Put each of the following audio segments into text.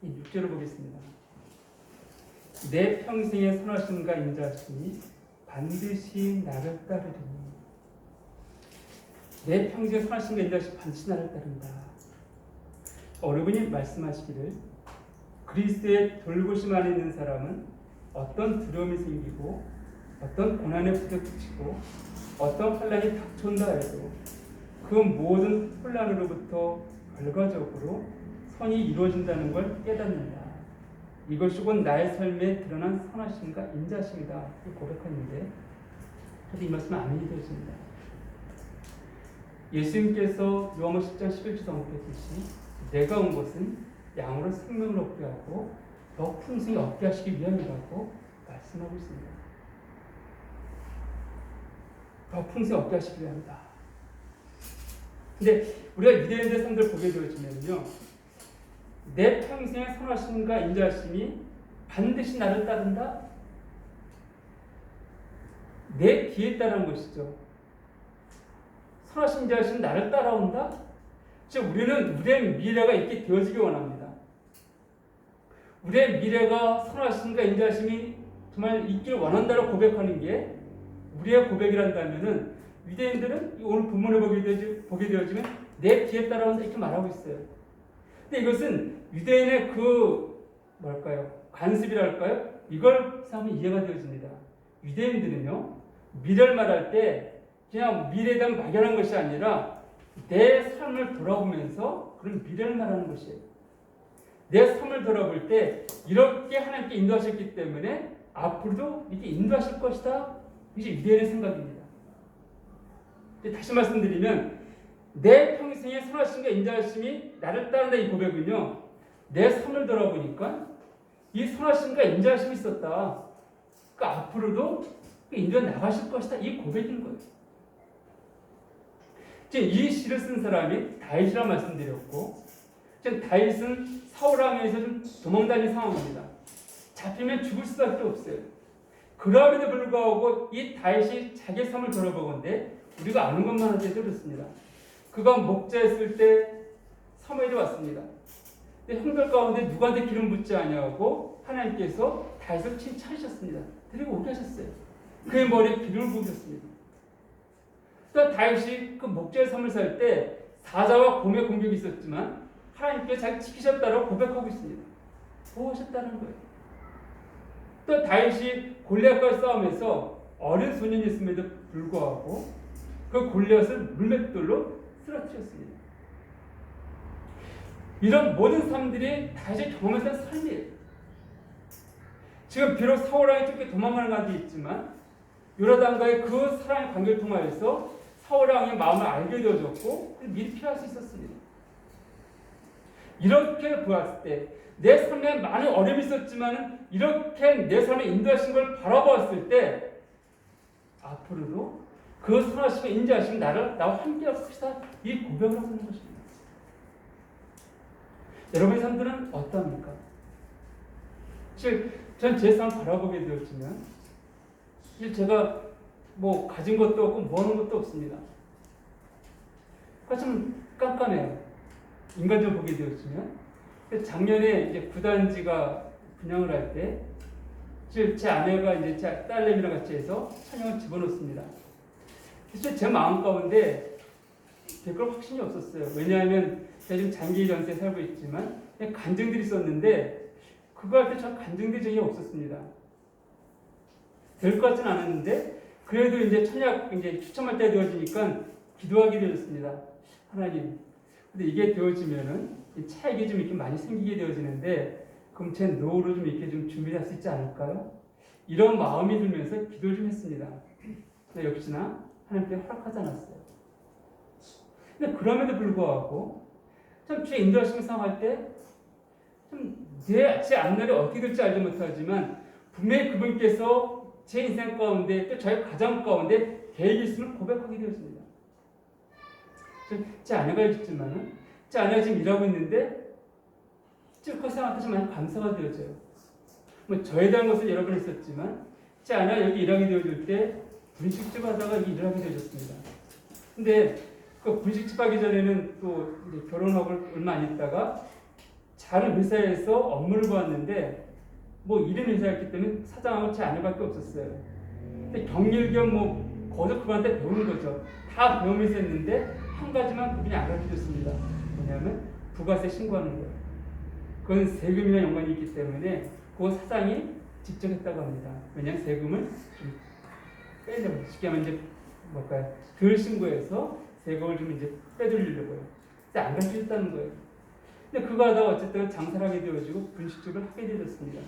이 6절을 보겠습니다. 내 평생의 선하심과 인자하심이 반드시 나를 따르리니. 내 평생의 선하심과 인자하심이 반드시 나를 따른다. 어른분이 말씀하시기를 그리스도의 돌보심 안에 있는 사람은 어떤 두려움이 생기고 어떤 고난에 부딪히고 어떤 환난이 닥쳐온다 해도 그 모든 혼란으로부터 결과적으로 선이 이루어진다는 걸 깨닫는다. 이것이 곧 나의 삶에 드러난 선하심과 인자심이다. 고백하는데 저도 이 말씀은 아멘이 되었습니다. 예수님께서 요한복음 10장 11절 언급했듯이 내가 온 것은 양으로 생명을 얻게 하고 더 풍성히 얻게 하시기 위함이라고 말씀하고 있습니다. 더 풍성히 얻게 하시기 위함이다. 근데 우리가 유대인들 성도를 보게 되어지면요, 내 평생의 선하심과 인자하심이 반드시 나를 따른다? 내 뒤에 따르는 것이죠. 선하심, 인자하심 나를 따라온다? 즉 우리는 우리의 미래가 있게 되어지기 원합니다. 우리의 미래가 선하심과 인자하심이 정말 있기를 원한다고 고백하는 게 우리의 고백이란다면은 유대인들은 오늘 본문을 보게 되어지면 내 뒤에 따라온다 이렇게 말하고 있어요. 근데 이것은 유대인의 관습이랄까요? 이걸 사람이 이해가 되어집니다. 유대인들은요, 미래를 말할 때 그냥 미래에 대한 막연한 것이 아니라 내 삶을 돌아보면서 그런 미래를 말하는 것이에요. 내 삶을 돌아볼 때 이렇게 하나님께 인도하셨기 때문에 앞으로도 이렇게 인도하실 것이다. 이게 유대인의 생각입니다. 다시 말씀드리면 내 평생의 선하심과 인자하심이 나를 따른다 이 고백은요, 내 삶을 돌아보니까 이 선하심과 인자하심이 있었다. 그러니까 앞으로도 인도해 나가실 것이다 이 고백인 거예요. 지금 이 시를 쓴 사람이 다윗이라고 말씀드렸고, 지금 다윗은 사울왕에서 좀 도망다니는 상황입니다. 잡히면 죽을 수밖에 없어요. 그럼에도 불구하고 이 다윗이 자기 삶을 돌아보건대 우리가 아는 것만 하게 들었습니다. 그가 목자했을 때 사무엘이 왔습니다. 근데 형들 가운데 누구한테 기름 붓지 아니하고 하나님께서 다윗을 칭찬하셨습니다. 데리고 오게 하셨어요. 그의 머리에 기름을 부으셨습니다. 또 다윗이 그 목자의 삶을 살 때 사자와 곰의 공격이 있었지만 하나님께서 잘 지키셨다고 고백하고 있습니다. 보호하셨다는 거예요. 또 다윗이 골리앗과 싸우면서 어린 소년이었음에도 불구하고 그 골리앗을 물맷돌로 쓰러뜨렸습니다. 이런 모든 삶들이 다윗이 경험했던 삶이에요. 지금 비록 사울왕이 쫓겨 도망가는 가운데 있지만 요나단과의 그 사랑의 관계를 통하여서 사울왕의 마음을 알게 되어졌고 미리 피할 수 있었습니다. 이렇게 보았을 때 내 삶에 많은 어려움이 있었지만 이렇게 내 삶에 인도하신 걸 바라보았을 때 앞으로도 그 선하심과 인자하심 나와 함께 할 것이다 이 고백을 하고 있는 것입니다. 여러분의 삶들은 어떠합니까? 전 제 삶을 바라보게 되었지만 제가 가진 것도 없고 모으는 것도 없습니다. 그러니까 좀 깜깜해요. 인간적으로 보게 되었지만 작년에 이제 구단지가 분양을 할 때 제 아내가 이제 제 딸내미랑 같이 해서 천양을 집어넣습니다. 그래서 제 마음 가운데 그걸 확신이 없었어요. 왜냐하면 제가 지금 장기 전세에 살고 있지만 간증들이 있었는데 그거 할 때 전 간증된 적이 없었습니다. 될 것 같지는 않았는데 그래도 이제 천약 이제 추첨할 때 되어지니까 기도하게 되었습니다. 하나님, 근데 이게 되어지면은 차익이 좀 이렇게 많이 생기게 되어지는데 그럼 제 노후로 좀 이렇게 좀 준비할 수 있지 않을까요? 이런 마음이 들면서 기도를 좀 했습니다. 근데 역시나 하나님께 허락하지 않았어요. 근데 그럼에도 불구하고 참 주의 인도하심을 상할 때 참 제 앞날이 어떻게 될지 알지 못하지만 분명히 그분께서 제 인생 가운데 또 저희 가정 가운데 계획이 있음을 고백하게 되었습니다. 제 아내가 있지만은 제 아내가 지금 일하고 있는데 그 상황한테 좀 많이 감사가 되어져요. 저에 대한 것은 여러 번 있었지만 제 아내가 여기 일하게 되어질 때 분식집 하다가 일을 하게 되어졌습니다. 근데 그 분식집 하기 전에는 또 이제 결혼하고 얼마 안 있다가 다른 회사에서 업무를 보았는데 뭐 이런 회사였기 때문에 사장하고 제 아내밖에 없었어요. 근데 격일 겸뭐 거기서 그분한테 배우는 거죠. 다 배우면서 했는데 한 가지만 그분이 안 가르쳐줬습니다. 뭐냐면 부가세 신고하는 거예요. 그건 세금이나 연관이 있기 때문에 그 사장이 직접 했다고 합니다. 왜냐하면 세금을 좀 빼려고, 쉽게 하면 이제 뭘까요? 덜 신고해서 세금을 좀 이제 빼돌리려고요. 근데 안 가르쳐줬다는 거예요. 근데 그거 하다가 어쨌든 장사를 하게 되어지고 분식집을 하게 되었습니다.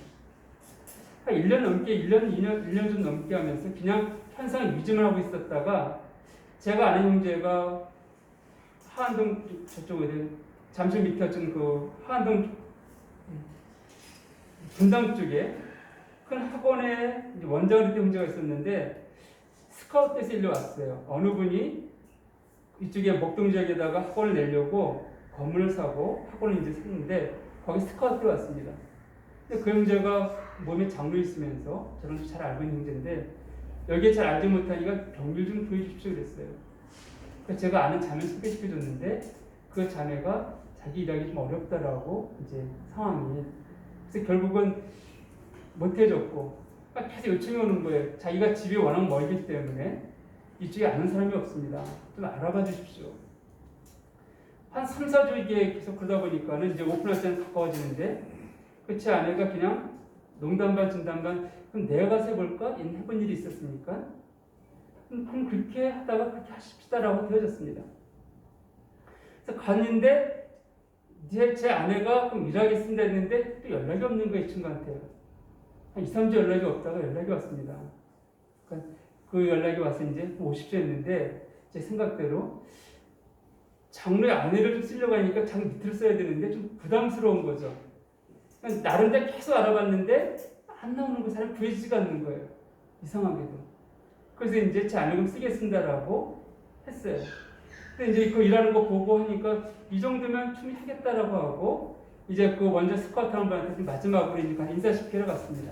한 1년 넘게, 1년 좀 넘게 하면서 그냥 현상 유지만 하고 있었다가 제가 아는 형제가 하안동 저쪽에 잠실 밑에 그 하안동 분당 쪽에 큰 학원에 원장으로 형제가 있었는데 스카우트에서 일로 왔어요. 어느 분이 이쪽에 목동 지역에다가 학원을 내려고 건물을 사고 학원을 이제 샀는데 거기 스카우트로 왔습니다. 근데 그 형제가 몸에 장루 있으면서 저는 잘 알고 있는 형제인데 여기에 잘 알지 못하니까 병길 좀 구해주십시오 그랬어요. 그래서 제가 아는 자매 소개시켜줬는데 그 자매가 자기 일하기 좀 어렵다라고 이제 상황이, 그래서 결국은 못 해줬고 계속 요청이 오는 거예요. 자기가 집이 워낙 멀기 때문에 이쪽에 아는 사람이 없습니다. 좀 알아봐 주십시오. 한 3, 4주 이게 계속 그러다 보니까는 이제 오픈할 때는 가까워지는데 제 아내가 그냥 농담 반 진담 반 그럼 내가 가서 해볼까? 해본 일이 있었으니까 그럼 그렇게 하다가 그렇게 하십시다라고 되어졌습니다. 그래서 갔는데 제 아내가 그럼 일하겠습니다 했는데 또 연락이 없는 거예요. 이 친구한테 한 2, 3주 연락이 없다가 연락이 왔습니다. 그러니까 그 연락이 와서 이제 50주 했는데 제 생각대로 장로의 아내를 좀 쓰려고 하니까 장 밑으로 써야 되는데 좀 부담스러운 거죠. 그러니까 나름대로 계속 알아봤는데 안 나오는 거 사람이 구해지지가 않는 거예요. 이상하게도. 그래서 이제 제 아내금 쓰겠습니다라고 했어요. 근데 이제 그 일하는 거 보고 하니까 이 정도면 충분히 하겠다라고 하고 이제 그 먼저 스카우트 한 분한테 마지막으로 이제 인사시키러 갔습니다.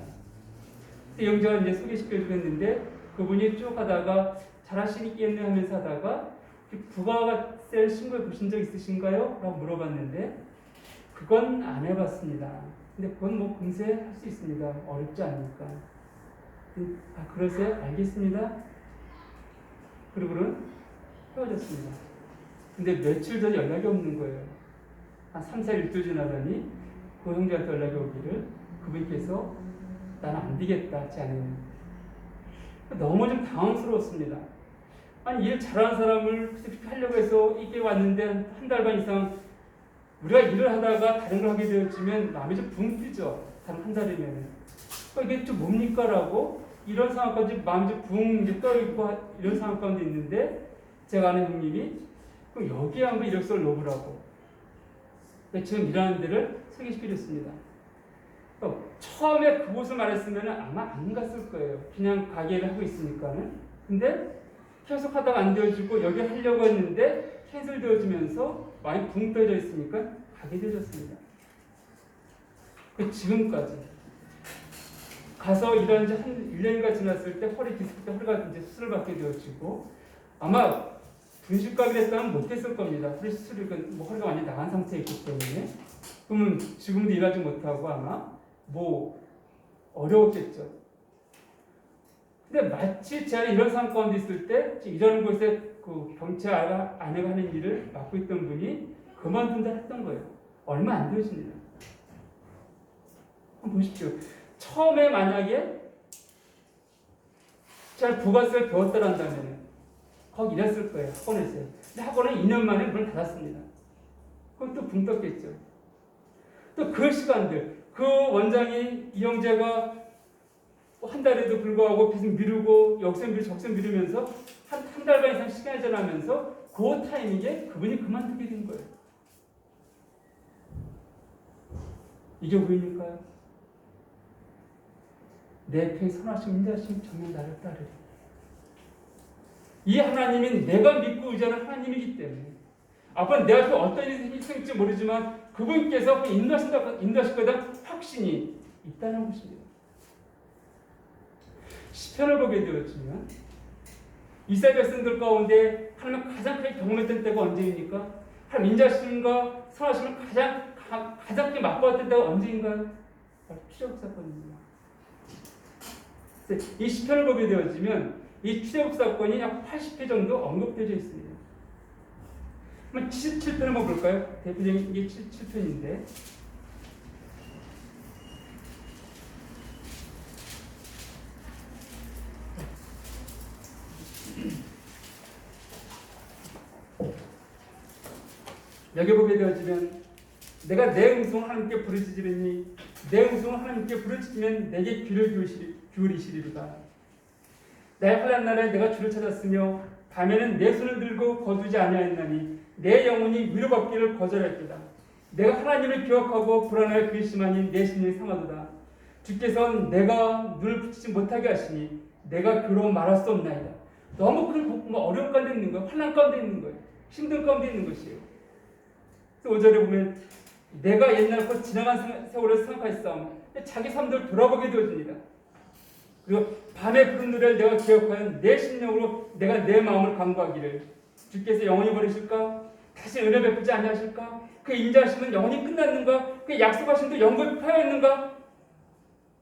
영자가 이제 소개시켜주고 했는데 그분이 쭉 하다가 잘하시겠네 하면서 하다가 부가세 신고해 보신 적 있으신가요? 라고 물어봤는데 그건 안 해봤습니다. 근데 그건 뭐 금세 할 수 있습니다. 어렵지 않으니까. 아 그러세요? 알겠습니다. 그리고는 헤어졌습니다. 근데 며칠 전에 연락이 없는 거예요. 한 3, 4일 또 지나더니 그 형제한테 연락이 오기를 그분께서 나는 안 되겠다, 제 아내는. 너무 좀 당황스러웠습니다. 아니, 일 잘하는 사람을 그렇게 하려고 해서 이게 왔는데 한 달 반 이상 우리가 일을 하다가 다른 걸 하게 되었으면 마음이 좀 붕 뜨죠. 한 달이면. 이게 좀 뭡니까? 라고 이런 상황까지 마음이 좀 붕 떠있고 이런 상황 가운데 있는데 제가 아는 형님이 그럼 여기에 한번 이력서를 넣으라고. 지금 일하는 데를 소개시켜줬습니다. 처음에 그곳을 말했으면 아마 안 갔을 거예요. 그냥 가게를 하고 있으니까는. 근데 계속 하다가 안 되어지고 여기 하려고 했는데 캔슬 되어지면서 많이 붕 떠져 있으니까 가게 되어졌습니다. 지금까지 가서 일한 지 한 1년인가 지났을 때 허리 디스크 때 허리가 이제 수술을 받게 되어지고 아마 분식가게 됐다면 못했을 겁니다. 허리 수술이 뭐 허리가 완전히 나간 상태였기 때문에 그러면 지금도 일하지 못하고 아마 뭐 어려웠겠죠. 근데 마치 제가 이런 상황 가운데 있을 때 이런 곳에 그 경찰 아내가 하는 일을 맡고 있던 분이 그만둔다 했던 거예요. 얼마 안 되어집니다. 한번 보십시오. 처음에 만약에 제가 부가세를 배웠다란다면 거기 일했을 거예요. 학원에서요. 근데 학원은 2년 만에 문을 닫았습니다. 그럼 또 붕 떴겠죠. 또 그 시간들 그 원장이 이영재가 한 달에도 불구하고 계속 미루고 역선 미루고 적선 미루면서 한 달 반 이상 시간이 지나면서 그 타이밍에 그분이 그만두게 된 거예요. 이게 보입니까요? 내 편에 선하시고 인자하시면 정말 나를 따르리. 이 하나님은 내가 믿고 의지하는 하나님이기 때문에 앞으로 내 앞에 어떤 일이 생길지 모르지만 그분께서 인도하실 거다 확신이 있다는 것입니다. 시편을 보게 되었지만 이스라엘 백성들 가운데 하나님 가장 크게 경험했던 때가 언제입니까? 하나님 인자하심과 선하심을 가장 가장 크게 맛보았던 때가 언제인가요? 바로 출애굽 사건입니다. 이 시편을 보게 되어지면 이 출애굽 사건이 약 80회 정도 언급되어 있습니다. 그럼 77편 한번 볼까요? 대표적인 게 77편인데 여기 보게 되어지면 내가 내 음성을 하나님께 부르짖으리니 내 음성을 하나님께 부르짖으면 내게 귀를 기울이시리로다. 나의 환난 날에 내가 주를 찾았으며 밤에는 내 손을 들고 거두지 아니하였나니 내 영혼이 위로받기를 거절했도다. 내가 하나님을 기억하고 불안하여 근심하니 내 심령이 상하도다. 주께서는 내가 눈을 붙이지 못하게 하시니 내가 괴로워 말할 수 없나이다. 너무 큰 어려움 가운데 있는 거예요. 환난 가운데 있는 거예요. 힘든 가운데 있는 것이에요. 그래서 5절에 보면 내가 옛날 곧 지나간 세월을 생각하였사오며 자기 삶을 돌아보게 되어집니다. 그리고 밤에 부른 노래를 내가 기억하여 내 심령으로 내가 내 마음을 간구하기를 주께서 영원히 버리실까? 다시 은혜 베푸지 아니하실까? 그 인자하심은 영원히 끝났는가? 그 약속하심도 영원히 파였는가?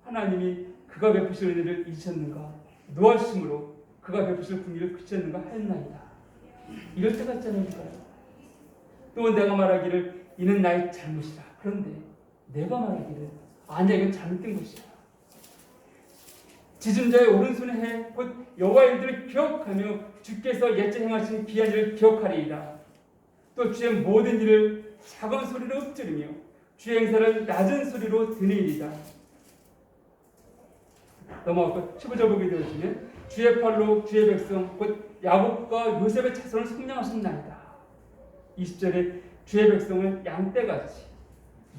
하나님이 그가 베푸실 은혜를 잊으셨는가? 노하심으로 그가 베푸실 궁리를 그쳤는가 하였나이다. 이럴 때가 있잖아요. 또 내가 말하기를 이는 나의 잘못이다. 그런데 내가 말하기를 아니야 이건 잘못된 것이야. 지존자의 오른손에 해 곧 여호와의 일들을 기억하며 주께서 옛적 행하신 귀한 일을 기억하리이다. 또 주의 모든 일을 작은 소리로 읊조리며 주의 행사를 낮은 소리로 드리리이다. 넘어가고 15절 보게 되어지면 주의 팔로 주의 백성 곧 야곱과 요셉의 자손을 속량하셨나이다. 20절에 주의 백성을 양떼같이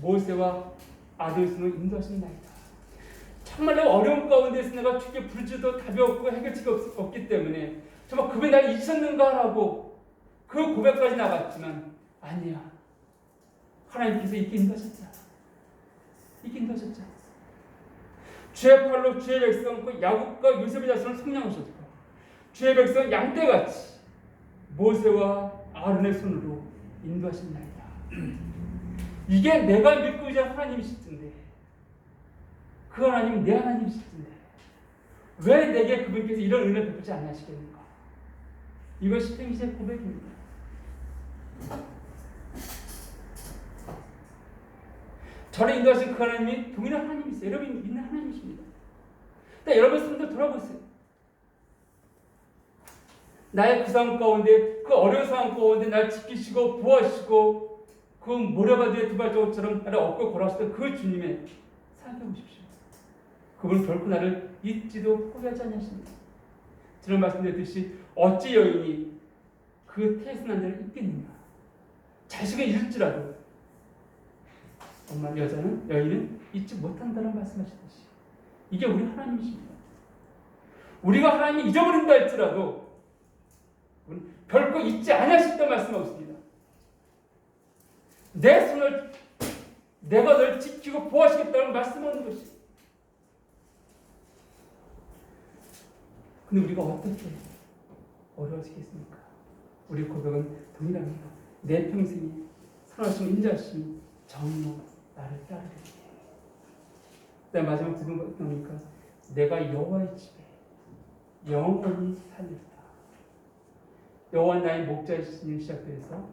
모세와 아들 손으로 인도하셨나이다. 정말로 어려운 가운데 있어 내가 주께 부르짖어도 답이 없고 해결책이 없기 때문에 정말 그분이 나를 잊으셨는가라고 그 고백까지 나갔지만 아니야. 하나님께서 있게 인도하셨잖아. 있게 인도하셨잖아. 주의 팔로 주의 백성 그 야곱과 요셉의 자손을 속량하셨고 주의 백성 양떼같이 모세와 아론의 손으로 인도하셨나이다. 이게 내가 믿고 의지한 하나님이실 텐데 그 하나님은 내 하나님이실 텐데 왜 내게 그분께서 이런 은혜를 베푸지 않으시겠는가? 이것이 평시의 고백입니다. 저를 인도하신 그 하나님이 동일한 하나님이세요. 여러분이 믿는 하나님이십니다. 근데 여러분 손들 돌아보세요. 나의 그 상황 가운데 그 어려운 상황 가운데 날 지키시고 보호하시고 그 모래바위에 두발자국처럼 나를 업고 걸어왔을 때 그 주님의 생각해 보십시오. 그분은 결코 나를 잊지도 포기하지 않으십니다. 저는 말씀드렸듯이 어찌 여인이 그 태어난 자를 잊겠느냐. 자식을 잃을지라도 엄마 여인은 잊지 못한다는 말씀하시듯이 이게 우리 하나님이십니다. 우리가 하나님이 잊어버린다 할지라도 결코 잊지 않으시다는 말씀하고 있습니다. 내 손을 내가 널 지키고 보호하시겠다는 말씀하는 것이. 근데 우리가 어떻게 어려워지겠습니까? 우리 고백은 동일합니다. 내 평생이 선하신 인자하심이 정로 나를 따르게. 그다음 마지막 두 번 보니까 내가 여호와의 집에 영원히 살리다. 여호와 나의 목자이시니 시작돼서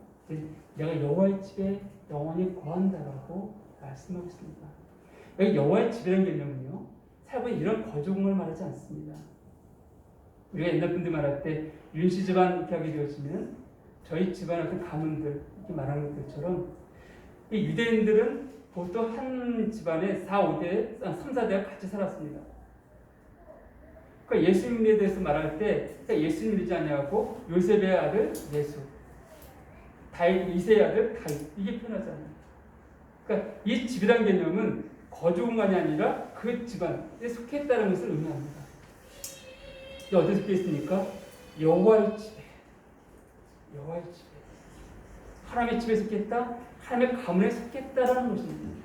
내가 여호와의 집에 영원히 거한다라고 말씀하고 있습니다. 여기 여호와의 집이라는 개념은요, 사실 이런 거주공을 말하지 않습니다. 우리가 옛날 분들 말할 때 윤씨 집안 이렇게 하게 되었으면 저희 집안 어떤 가문들 이렇게 말하는 것처럼 이 유대인들은 보통 한 집안에 4, 4대가 같이 살았습니다. 그러니까 예수님에 대해서 말할 때 예수님이지 아니하고 요셉의 아들 예수, 다윗 이세의 아들 다윗 이게 표현하잖아요. 그러니까 이 집이라는 개념은 거주 공간이 아니라 그 집안에 속했다는 것을 의미합니다. 어디에 속해 있습니까? 여호와의 집에, 여호와의 집에, 하나님의 집에 속했다, 하나님의 가문에 속했다라는 것입니다.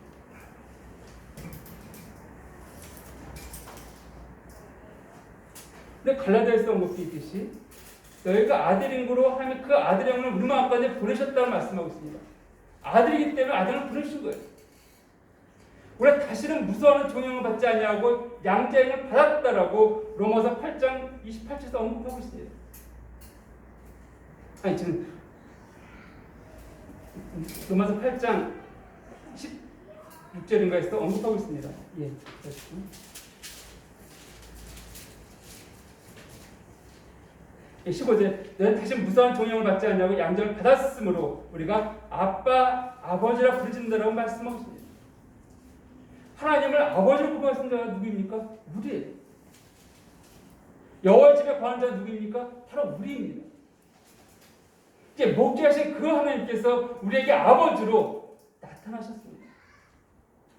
근데 갈라디아에서 온 것도 있듯이 너희가 아들인 거로 하나님 그 아들의 영을 우리 마음 가운데 보내셨다고 말씀하고 있습니다. 아들이기 때문에 아들을 부르신 거예요. 우리가 다시는 무서워하는 종용을 받지 아니하고 양자형을 받았다라고 로마서 8장 28절에서 언급하고 있습니다. 아니 지금 로마서 8장 16절인가에서 언급하고 있습니다. 예, 그렇죠. 예, 15절 너는 다시 무서운 종용을 받지 않냐고 양자를 받았으므로 우리가 아빠, 아버지라 부르진다라고 말씀하고 있습니다. 하나님을 아버지로 부르는 자가 누구입니까? 우리예요. 여호와의 집에 거하는 자가 누구입니까? 바로 우리입니다. 이제 목자하신 그 하나님께서 우리에게 아버지로 나타나셨습니다.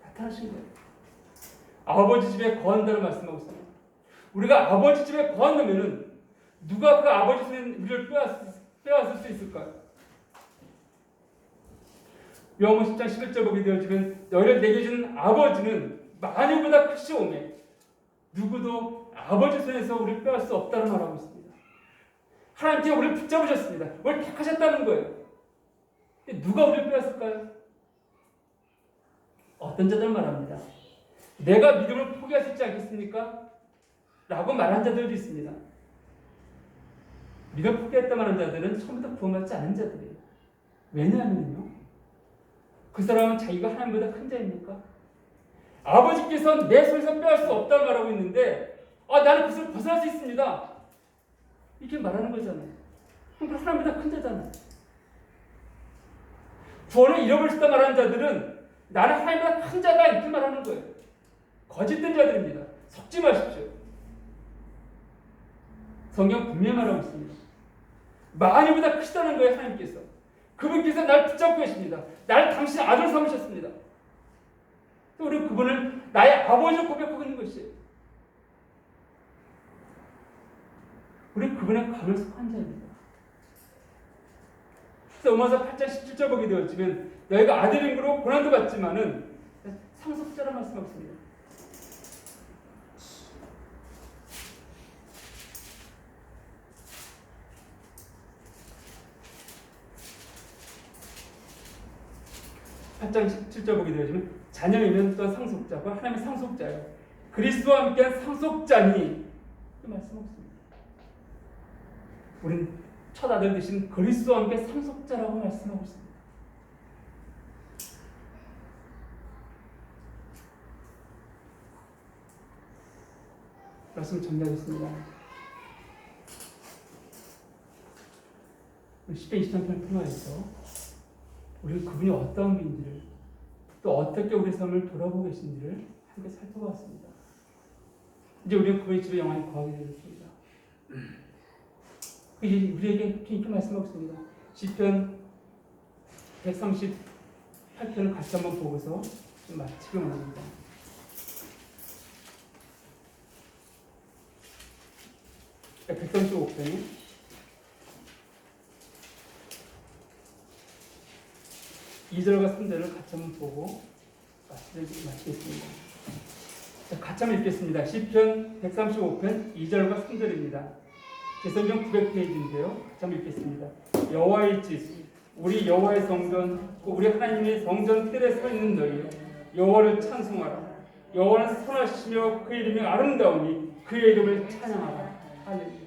나타나신 거예요. 아버지 집에 거한다는 말씀하고 있습니다. 우리가 아버지 집에 거한다면은 누가 그 아버지 손에 우리를 빼앗을 수 있을까요? 요한복음 10장 11절 보게 되어지면 너희를 내게 준 아버지는 만유보다 크시오매 누구도 아버지 손에서 우리를 빼앗을 수 없다는 말하고 있습니다. 하나님께서 우리를 붙잡으셨습니다. 우리를 택하셨다는 거예요. 근데 누가 우리를 빼앗을까요? 어떤 자들은 말합니다. 내가 믿음을 포기할 수 있지 않겠습니까? 라고 말한 자들도 있습니다. 믿음 포기했다 말한 자들은 처음부터 구원받지 않은 자들이에요. 왜냐하면요. 그 사람은 자기가 하나님보다 큰 자입니까? 아버지께서는 내 손에서 빼앗을 수 없다고 말하고 있는데 나는 그 손을 벗어날 수 있습니다. 이렇게 말하는 거잖아요. 그럼 하나님보다 큰 자잖아요. 구원을 잃어버렸다 말하는 자들은 나는 하나님보다 큰 자다 이렇게 말하는 거예요. 거짓된 자들입니다. 속지 마십시오. 성경 분명히 말하고 있습니다. 만유보다 크시다는 거예요. 하나님께서. 그분께서 날 붙잡고 계십니다. 나를 당신 아들 삼으셨습니다. 우리는 그분을 나의 아버지로 고백하고 있는 것이에요. 우리는 그분의 감을 속한 자입니다. 그래서 로마서 8장 17절 보게 되어지면 너희가 아들인 거로 고난도 받지만은 상속자라 말씀하고 있습니다. (8장 17절) 보게 되어지면 자녀이면 또 상속자고 하나님의 상속자예요. 그리스도와 함께한 상속자니 말씀하고 있습니다. 우리는 첫 아들 되신 그리스도와 함께 상속자라고 말씀하고 있습니다. 말씀 정리하겠습니다. 시편 23편 통하여서 우리는 그분이 어떤 분인지를 또 어떻게 우리 삶을 돌아보고 계신지를 함께 살펴봤습니다. 이제 우리는 그분의 집에 영원히 거하게 되었습니다. 우리에게 이렇게 말씀하고 있습니다. 시편 138편을 같이 한번 보고서 좀 마치기 원합니다. 네, 135편이 2절과 3절을 같이 한번 보고 마치겠습니다. 자, 같이 한번 읽겠습니다. 시편 135편 2절과 3절입니다. 개성경 900페이지인데요. 같이 한번 읽겠습니다. 여호와의 집, 우리 여호와의 성전, 우리 하나님의 성전 뜰에 서 있는 너희, 여호와를 찬송하라. 여호와는 선하시며 그 이름이 아름다우니 그의 이름을 찬양하라. 할렐루야.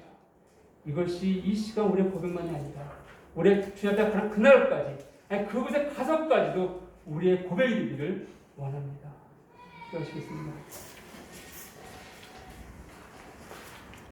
이것이 이 시간 우리의 고백만이 아니라 우리의 주님 앞에 가는 그날까지, 그곳에 가서까지도 우리의 고백이 되기를 원합니다. 기도하시겠습니다.